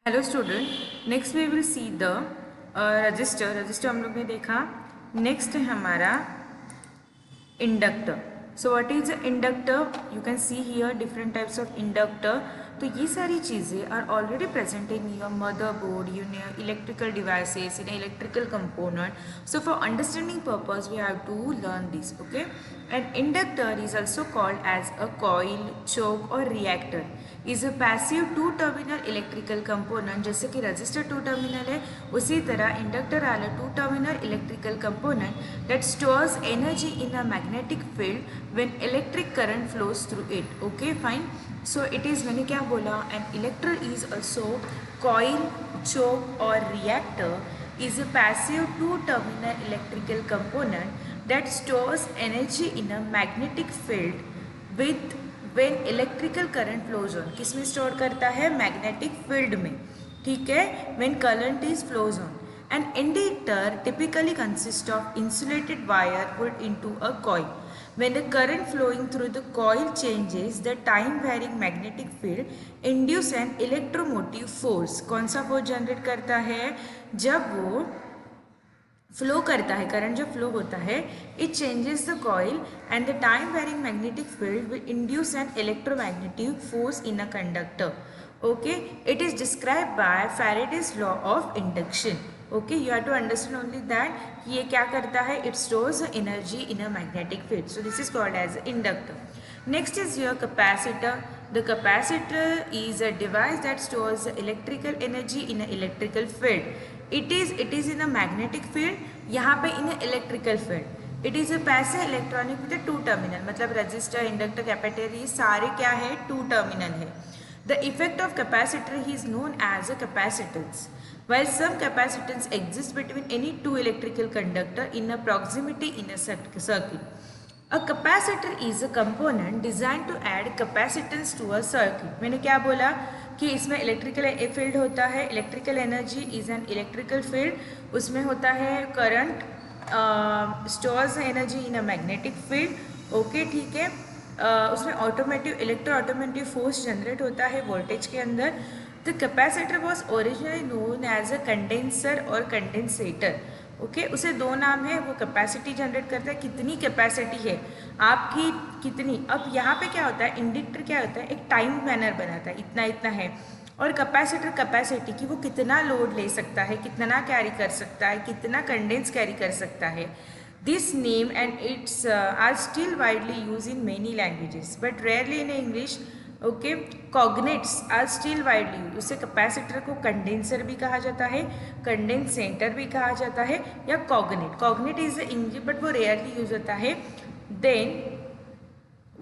Hello student, next we will see the resistor हम लोग ने देखा। नेक्स्ट है हमारा inductor. So what is inductor? You can see here different types of inductor. तो ये सारी चीज़ें are already present in your motherboard, electrical devices, in electrical component. So for understanding purpose we have to learn this. Okay, an inductor is also called as a coil, choke or reactor. Is a passive two terminal electrical component. जैसे कि register to terminal है, उसी तरह inductor आला two terminal electrical component that stores energy in a magnetic field when electric current flows through it. Okay, fine. So it is, मैंने क्या बोला, an elector is also coil, choke or reactor is a passive two terminal electrical component that stores energy in a magnetic field with when electrical current flows on. किस में store करता है? Magnetic field में. ठीक है, when current is flows on. An inductor typically consist of insulated wire put into a coil. When the current flowing through the coil changes the time varying magnetic field induce an electromotive force. कौन सा force generate करता है? जब वो flow करता है, current जब flow होता है, it changes the coil and the time varying magnetic field will induce an electromagnetic force in a conductor. Okay, it is describe by Faraday's law of induction. Okay, you have to understand only that ये क्या करता है, it stores energy in a magnetic field. So this is called as inductor. Next is your capacitor. The capacitor is a device that stores electrical energy in an electrical field. It is in a magnetic field. यहाँ पे in a electrical field. It is a passive electronic with a two terminal. मतलब resistor, inductor, capacitor ये सारे क्या है? two terminal है. The effect of capacitor is known as a capacitance. While some capacitance exists between any two electrical conductor in a proximity in a circuit. A capacitor is a component designed to add capacitance to a circuit. मैंने क्या बोला कि इसमें electrical field होता है. Electrical energy is an electrical field. उसमें होता है current, stores energy in a magnetic field. Okay, ठीक है. उसमें automotive electro automotive force generate होता है वोल्टेज के अंदर. The capacitor was originally known as a condenser और कंडेंसेटर. ओके, उसे दो नाम है. वो कैपेसिटी जनरेट करता है, कितनी कैपेसिटी है आपकी, कितनी. अब यहाँ पे क्या होता है, इंडक्टर क्या होता है, एक टाइम मैनर बनाता है, इतना इतना है. और कैपेसिटर कैपेसिटी की वो कितना लोड ले सकता है, कितना कैरी कर सकता है, कितना कंडेंस कैरी कर सकता है. This name and its are still widely use in many languages but rarely in English. Okay, cognates are still widely use. उसे कैपेसिटर को कंडेंसर भी कहा जाता है, कंडेंसेटर भी कहा जाता है, या cognate. Cognate is English but वो रेयरली यूज होता है. Then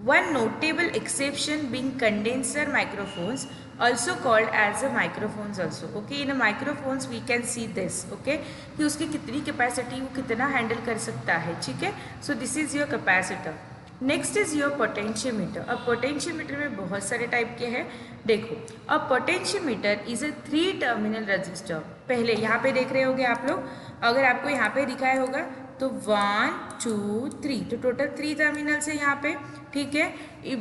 one notable exception being condenser microphones also called as a microphones also. Okay, in a microphones we can see this. Okay, कि उसकी कितनी कैपेसिटी, वो कितना हैंडल कर सकता है. ठीक है, सो this is your capacitor. Next is your potentiometer. अब पोटेंशियोमीटर में बहुत सारे टाइप के हैं. देखो, अब potentiometer is a three terminal register. पहले यहाँ पे देख रहे होगे आप लोग, अगर आपको यहाँ पे दिखाया होगा तो 1 2 3, तो टोटल 3 टर्मिनल्स है यहाँ पे. ठीक है,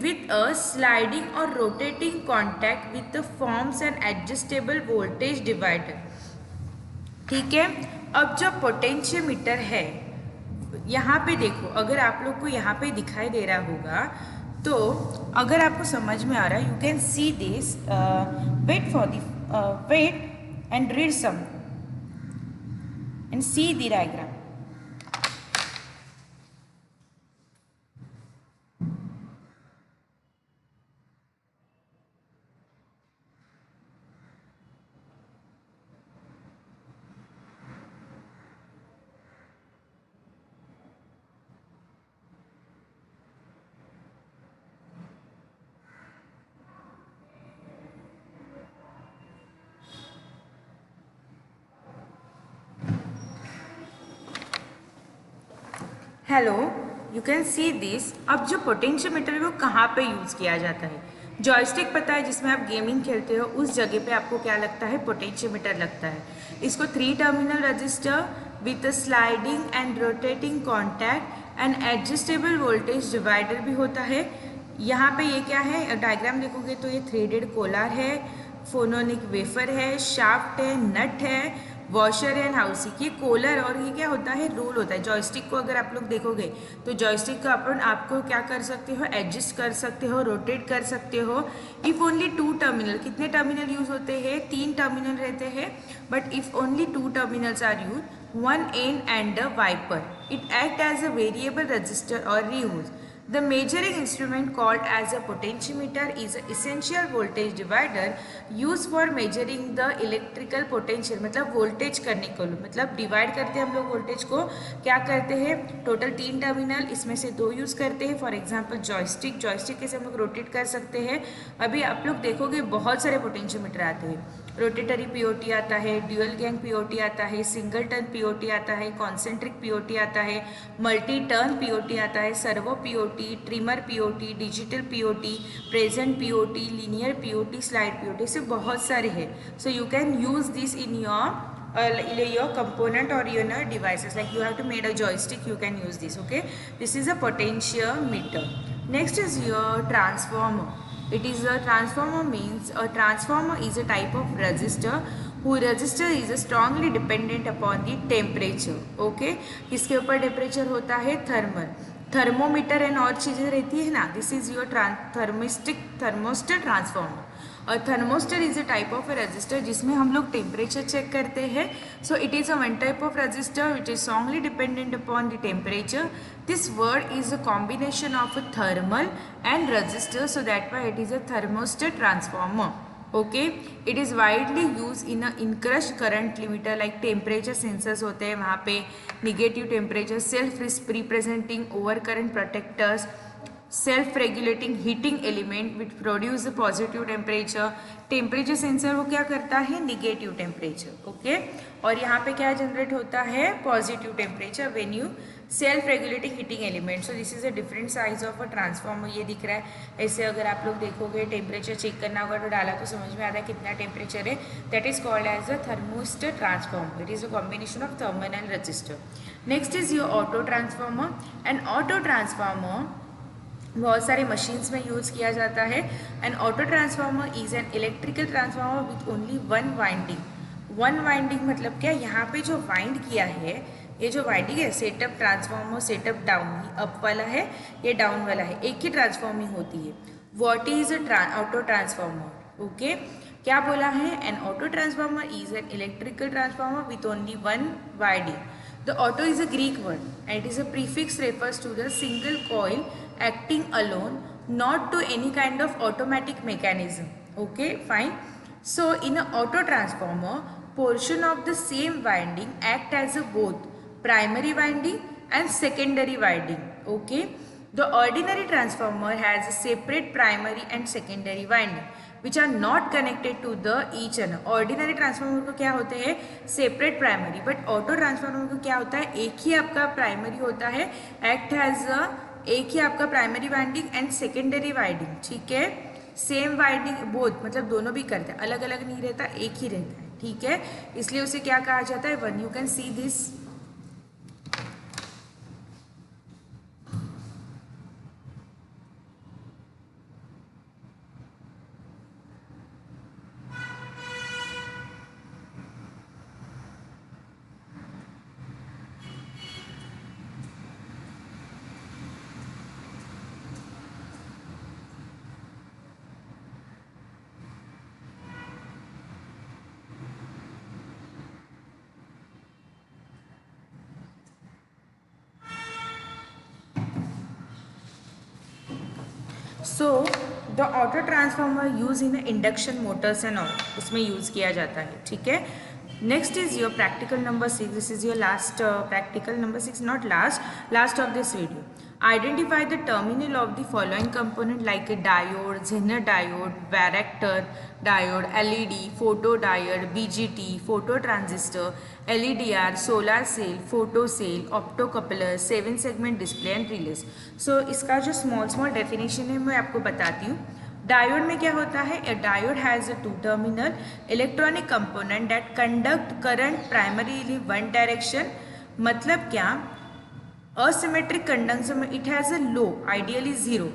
विथ अ स्लाइडिंग और rotating contact with the forms and adjustable voltage divider. ठीक है, अब जो पोटेंशियोमीटर है यहाँ पे देखो, अगर आप लोग को यहाँ पे दिखाई दे रहा होगा तो अगर आपको समझ में आ रहा है, you can see this. Wait for the wait and read some and see the diagram. Hello, you can see this. अब जो पोटेंशियोमीटर है वो कहाँ पे यूज़ किया जाता है? जॉयस्टिक पता है, जिसमें आप गेमिंग खेलते हो, उस जगह पे आपको क्या लगता है? पोटेंशियोमीटर लगता है. इसको three terminal register with sliding and rotating contact and adjustable voltage divider भी होता है. यहाँ पे ये क्या है, डायग्राम देखोगे तो ये थ्रेडेड कोलार है, फोनोनिक वेफर है, शाफ्ट है, नट है, वॉशर है एंड हाउसिंग। ये कोलर और ये क्या होता है, रोल होता है। जॉयस्टिक को अगर आप लोग देखोगे तो जॉयस्टिक का अपन आपको क्या कर सकते हो, एडजस्ट कर सकते हो, रोटेट कर सकते हो। इफ़ ओनली 2 टर्मिनल, कितने टर्मिनल यूज होते हैं, 3 टर्मिनल रहते हैं, but if only 2 terminals are use, one end and a wiper. It acts as a variable resistor or reuse. The measuring instrument called as a potentiometer is an essential voltage divider used for measuring the electrical potential. मतलब voltage करने को, मतलब divide करते हैं हम लोग voltage को, क्या करते हैं, टोटल 3 टर्मिनल, इसमें से 2 यूज़ करते हैं। फॉर एग्जांपल जॉयस्टिक, जॉयस्टिक कैसे हम लोग रोटेट कर सकते हैं। अभी आप लोग देखोगे बहुत सारे पोटेंशियोमीटर आते हैं। रोटेटरी पीओटी आता है, ड्यूअल गैंग पीओटी आता है, सिंगल टर्न पीओटी आता है, कॉन्सेंट्रिक पीओटी आता है, मल्टी टर्न पीओटी आता है, servo POT, trimmer POT, digital POT, present POT, linear POT, slide POT, ऐसे बहुत सारे हैं। So you can use this in your component or your devices, like you have to made a joystick, you can use this. Okay, this is a potentiometer. Next is your transformer. It is a transformer, means a transformer is a type of resistor whose resistor is strongly dependent upon the temperature. Okay, किसके ऊपर temperature होता है, thermal. Thermometer and और चीज़ें रहती है ना, this is your thermistor transformer. और thermistor is a type of resistor जिसमें हम लोग टेम्परेचर चेक करते हैं। So it is a one type of resistor which is strongly dependent upon the temperature. This word is a combination of a thermal and resistor, so that why it is a thermistor transformer. Okay, it is widely use in a inrush current limiter, like temperature sensors होते हैं वहाँ पे, negative temperature, self representing over current protectors, self regulating heating element which produce positive temperature. Temperature sensor वो क्या करता है, negative temperature. Okay, और यहाँ पे क्या जनरेट होता है, positive temperature when you self regulating heating element. So this is a different size of a transformer, ये दिख रहा है ऐसे। अगर आप लोग देखोगे टेम्परेचर चेक करना होगा तो डाला तो समझ में आता है कितना टेम्परेचर है। That is called as a thermistor transformer. It is a combination of thermal and resistor. Next is your auto transformer. And auto transformer बहुत सारे मशीन्स में यूज़ किया जाता है. And auto transformer is an electrical transformer with only one winding. One winding मतलब क्या, यहाँ पे जो वाइंड किया है, ये जो वाइंडिंग है, setup transformer, setup down, up वाला है, ये डाउन वाला है, एक ही ट्रांसफॉर्मिंग होती है. What is auto transformer? Okay, क्या बोला है, N auto transformer is an electrical transformer with only one winding. The auto is a Greek word and it is a prefix refers to the single coil acting alone, not to any kind of automatic mechanism. Okay, fine. So in an auto transformer, portion of the same winding act as a both primary winding and secondary winding. Okay, the ordinary transformer has a separate primary and secondary winding which are not connected to the each other. Ordinary transformer को क्या होते हैं, separate primary, but auto transformer को क्या होता है, एक ही आपका प्राइमरी होता है, एक्ट हैज अ, एक ही आपका primary winding and secondary winding. ठीक है, सेम वाइंडिंग बोथ, मतलब दोनों भी करते हैं, अलग अलग नहीं रहता, एक ही रहता है. ठीक है, इसलिए उसे क्या कहा जाता है, one. You can see this. So the auto transformer use in induction Motors and all, उसमें यूज़ किया जाता है. ठीक है, next is your practical number 6. This is your last practical number 6, not last of this video. Identify the terminal of the following component like a diode, Zener diode, varactor diode, LED, photodiode, BGT, phototransistor, LEDR, solar cell, photo cell, optocoupler, 7 segment display and relays. So इसका जो small definition है मैं आपको बताती हूँ. Diode में क्या होता है, ए diode has a 2 terminal electronic component that conduct current primarily one direction. मतलब क्या, असिमेट्रिक कंडक्शन में it has a low, ideally 0,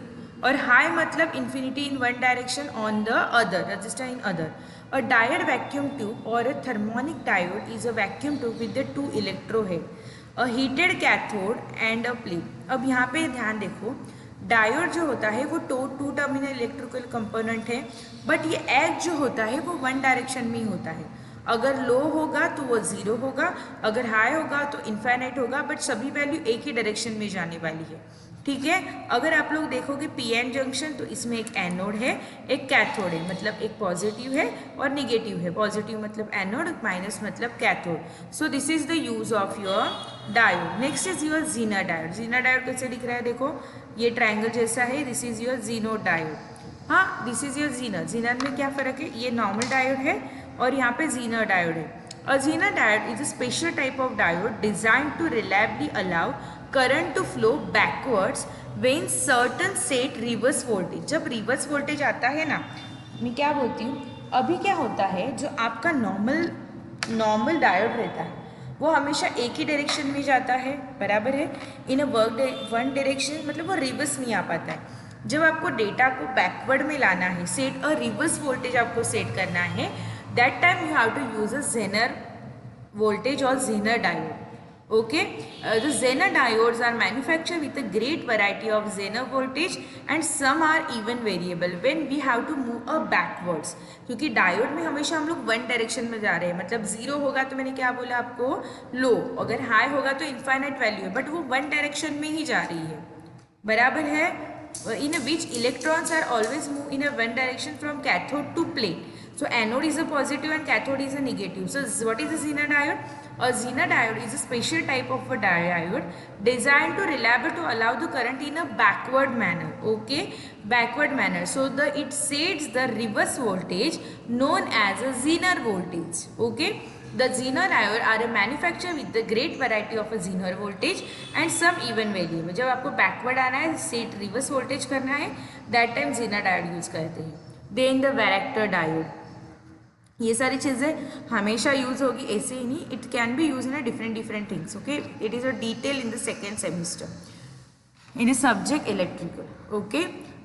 और हाई मतलब infinity in one direction on the other, register in other. A diode vacuum tube or a thermonic diode is a vacuum tube with the two electrohead, a heated cathode and a plate. अब यहाँ पे ध्यान देखो, diode जो होता है वो to terminal electrical component है, बट ये एग जो होता है वो वन डायरेक्शन में ही होता है. अगर लो होगा तो वो ज़ीरो होगा, अगर हाई होगा तो इन्फाइनाइट होगा, बट सभी वैल्यू एक ही डायरेक्शन में जाने वाली है. ठीक है. अगर आप लोग देखोगे पीएन जंक्शन तो इसमें एक एनोड है, एक कैथोड है, मतलब एक पॉजिटिव है और निगेटिव है. पॉजिटिव मतलब एनोड, माइनस मतलब cathode. So this is the use of your diode. Next is your zener diode. Zener diode कैसे दिख रहा है, देखो ये ट्राइंगल जैसा है. This is your zener diode. हाँ, this is your zener. Zener में क्या फ़र्क है, ये नॉर्मल डायोड है और यहाँ पे जीनर डायोड है. A Zener diode is a special type of diode designed to reliably allow current to flow backwards when certain set reverse voltage. जब रिवर्स वोल्टेज आता है ना, मैं क्या बोलती हूँ, अभी क्या होता है, जो आपका नॉर्मल डायोड रहता है वो हमेशा एक ही डायरेक्शन में जाता है, बराबर है, इन अ वन डायरेक्शन, मतलब वो रिवर्स नहीं आ पाता है. जब आपको डेटा को बैकवर्ड में लाना है, सेट अ रिवर्स वोल्टेज आपको सेट करना है, that time you have to use a Zener voltage or Zener diode. Okay, the Zener diodes are manufactured with a great variety of Zener voltage and some are even variable when we have to move a backwards. क्योंकि diode में हमेशा हम लोग one direction में जा रहे हैं, मतलब जीरो होगा तो मैंने क्या बोला आपको, लो, अगर हाई होगा तो इन्फाइनाइट वैल्यू है, बट वो वन डायरेक्शन में ही जा रही है, बराबर है. In which electrons are always move in a one direction from cathode to plate. So anode is a positive and cathode is a negative. So what is a Zener diode? A Zener diode is a special type of a diode designed to reliable to allow the current in a backward manner. Okay, backward manner. So it sets the reverse voltage known as a Zener voltage. Okay. The Zener diode are manufactured with the great variety of a Zener voltage and some even variable. जब आपको backward आना है, set reverse voltage करना है, that time Zener diode use करते हैं. Then the varactor diode. ये सारी चीज़ें हमेशा यूज़ होगी, ऐसे ही नहीं, it can be use in a different things. Okay, it is a detail in the second semester in a subject electrical. Okay,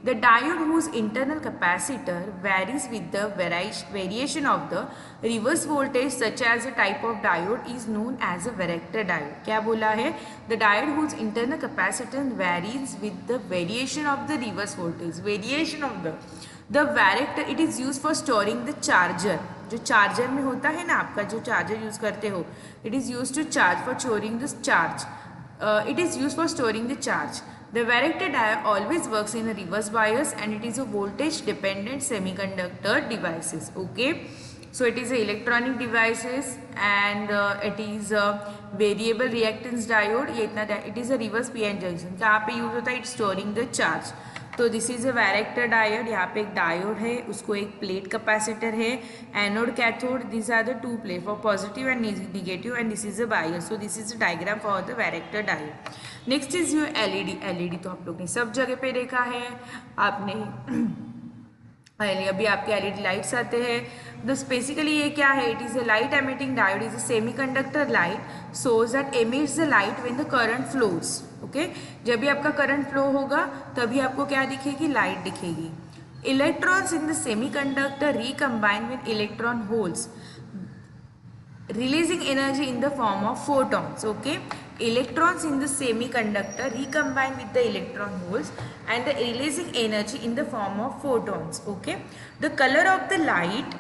the diode whose internal capacitor varies with the variation of the reverse voltage such as a type of diode is known as a varactor diode. क्या बोला है, the diode whose internal capacitance varies with the variation of the reverse voltage, variation of the varactor, it is used for storing the charger. जो charger में होता है ना, आपका जो चार्जर यूज करते हो, it is used to charge for storing the charge. It is used for storing the charge. The varactor diode always works in a reverse bias and it is a voltage dependent semiconductor devices. Okay, so it is a electronic devices and it is a variable reactance diode. ये इतना, it is a reverse p-n junction. कहाँ पे use होता है, it's storing the charge. तो this is a varactor diode. यहाँ पे एक डायोड है, उसको एक प्लेट कैपेसिटर है, anode cathode, this are the two plate for positive and negative and this is a bias. So this is a diagram for the varactor diode. Next is your LED. LED तो आप लोग ने सब जगह पे देखा है, आपने अभी आपके एलईडी लाइट्स आते हैं. दिस बेसिकली ये क्या है, it is a light emitting diode, is a semiconductor light source that emits the light when the current flows. Okay, जब भी आपका करंट फ्लो होगा तभी आपको क्या दिखेगी, लाइट दिखेगी. Electrons in the semiconductor recombine with electron holes releasing energy in the form of photons. Okay, electrons in the semiconductor recombine with the electron holes and the releasing energy in the form of photons. Okay, the color of the light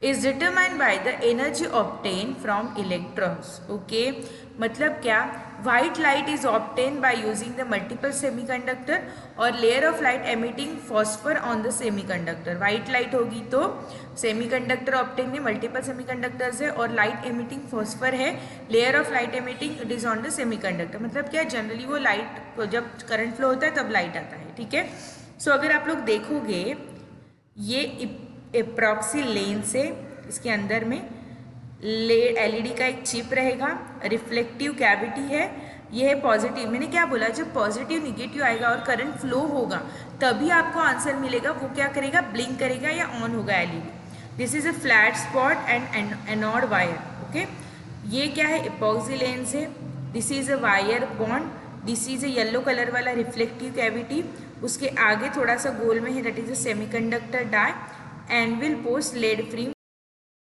is determined by the energy obtained from electrons. Okay, मतलब क्या, white light is obtained by using the multiple semiconductor और layer of light emitting phosphor on the semiconductor. white light होगी तो semiconductor obtained है, multiple semiconductors है और light emitting phosphor है, layer of light emitting it is on the semiconductor. मतलब क्या, generally वो लाइट जब करंट फ्लो होता है तब लाइट आता है. ठीक है. सो अगर आप लोग देखोगे, ये एप्रॉक्सी लेंस है, इसके अंदर में एलईडी का एक चिप रहेगा, रिफ्लेक्टिव कैविटी है, ये है पॉजिटिव. मैंने क्या बोला, जब पॉजिटिव निगेटिव आएगा और करंट फ्लो होगा तभी आपको आंसर मिलेगा. वो क्या करेगा, ब्लिंक करेगा या ऑन होगा LED. This is a flat spot and anode wire. Okay, ये क्या है, एपॉक्सी लेंस है. This is a wire bond. This is a yellow colour वाला रिफ्लेक्टिव कैविटी. उसके आगे थोड़ा सा गोल में है, that is a semiconductor die and will post lead free